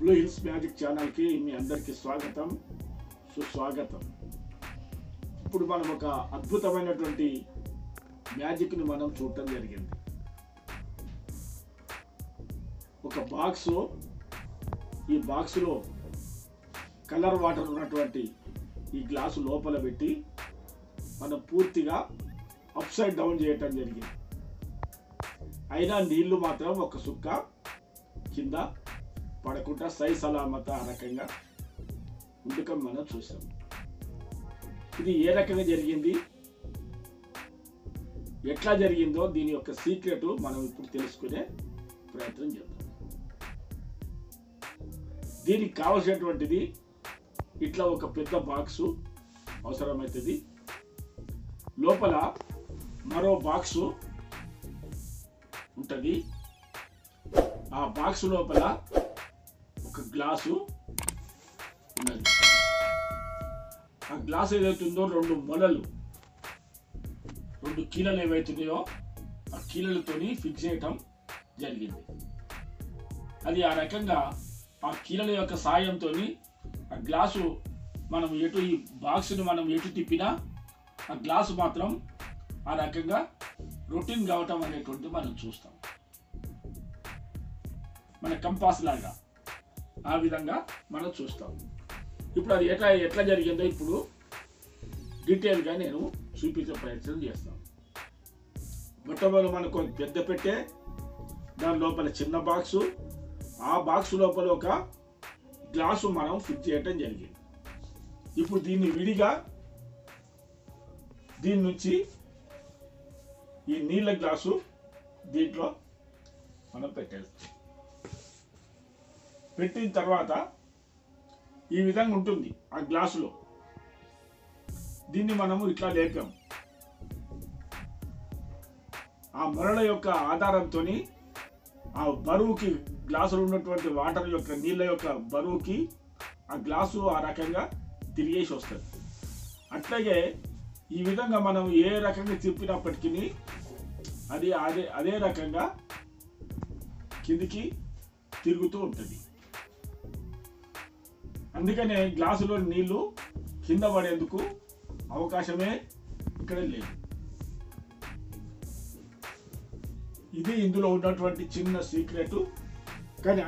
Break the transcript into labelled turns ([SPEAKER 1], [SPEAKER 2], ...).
[SPEAKER 1] Blue hills magic ఛానల్కి మీ అందరికీ స్వాగతం, సుస్వాగతం. ఇప్పుడు మనం ఒక అద్భుతమైనటువంటి మ్యాజిక్ని మనం చూడటం జరిగింది. ఒక బాక్సు, ఈ బాక్సులో కలర్ వాటర్ ఉన్నటువంటి ఈ గ్లాసు లోపల పెట్టి మనం పూర్తిగా అప్ సైడ్ డౌన్ చేయటం జరిగింది. అయినా నీళ్లు మాత్రం ఒక సుక్క కింద పడకుండా సై సలామత ఆ రకంగా ఉండకం మనం చూసాం. ఇది ఏ రకంగా జరిగింది, ఎట్లా జరిగిందో దీని యొక్క సీక్రెట్ మనం ఇప్పుడు తెలుసుకునే ప్రయత్నం చేద్దాం. దీనికి కావలసినటువంటిది ఇట్లా ఒక పెద్ద బాక్సు అవసరమవుతుంది. లోపల మరో బాక్సు ఉంటుంది. ఆ బాక్సు లోపల ఒక గ్లాసు ఉన్నది. ఆ గ్లాసు ఏదైతుందో రెండు మొలలు, రెండు కీలలు ఏవైతున్నాయో ఆ కీలలతోని ఫిక్స్ చేయటం జరిగింది. అది ఆ రకంగా ఆ కీలల యొక్క సాయంతో ఆ గ్లాసు మనం ఎటు, ఈ బాక్స్ని మనం ఎటు తిప్పినా ఆ గ్లాసు మాత్రం ఆ రకంగా రొటీన్ కావటం అనేటువంటి మనం చూస్తాం. మన కంపాస్ లాగా ఆ విధంగా మనం చూస్తాం. ఇప్పుడు అది ఎట్లా జరిగిందో ఇప్పుడు డీటెయిల్గా నేను చూపించే ప్రయత్నం చేస్తాను. మొట్టమొదటి మనకు పెద్ద పెట్టే, దాని లోపల చిన్న బాక్సు, ఆ బాక్సు లోపల ఒక గ్లాసు మనం ఫిక్స్ చేయటం జరిగింది. ఇప్పుడు దీన్ని విడిగా దీని నుంచి ఈ నీళ్ళ గ్లాసు దీంట్లో మనం పెట్టేస్తాం. పెట్టిన తర్వాత ఈ విధంగా ఉంటుంది ఆ గ్లాసులో. దీన్ని మనము ఇట్లా లేపాం. ఆ మొరల యొక్క ఆధారంతో ఆ బరువుకి, గ్లాసులో ఉన్నటువంటి వాటర్ యొక్క, నీళ్ళ యొక్క బరువుకి ఆ గ్లాసు ఆ రకంగా తిరిగేసి వస్తుంది. అట్లాగే ఈ విధంగా మనం ఏ రకంగా తిప్పినప్పటికీ అది అదే రకంగా కిందికి తిరుగుతూ ఉంటుంది. అందుకనే గ్లాసులో నీళ్లు కింద పడేందుకు అవకాశమే ఇక్కడ లేదు. ఇది ఇందులో ఉన్నటువంటి చిన్న సీక్రెట్. కానీ